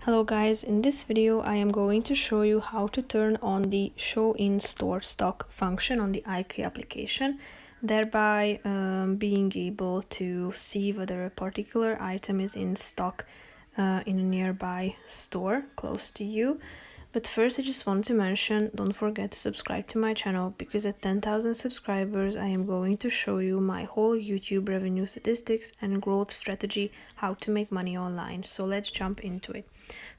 Hello guys, in this video I am going to show you how to turn on the show in store stock function on the iKey application, thereby being able to see whether a particular item is in stock in a nearby store close to you. But first I just want to mention, don't forget to subscribe to my channel, because at 10,000 subscribers I am going to show you my whole YouTube revenue statistics and growth strategy, how to make money online. So let's jump into it.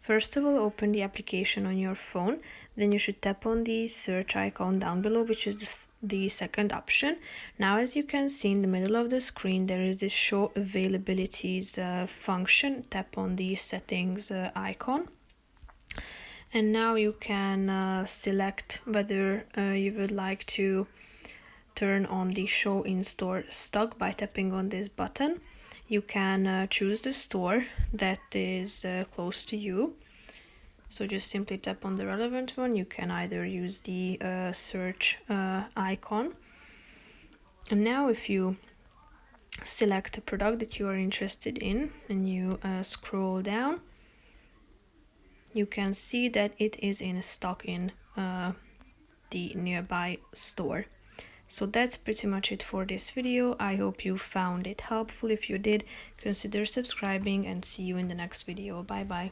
First of all, open the application on your phone, then you should tap on the search icon down below, which is the second option. Now, as you can see in the middle of the screen, there is this show availabilities function. Tap on the settings icon. And now you can select whether you would like to turn on the show in store stock by tapping on this button. You can choose the store that is close to you. So just simply tap on the relevant one. You can either use the search icon. And now if you select a product that you are interested in and you scroll down, you can see that it is in stock in the nearby store. So that's pretty much it for this video. I hope you found it helpful. If you did, consider subscribing and see you in the next video. Bye bye.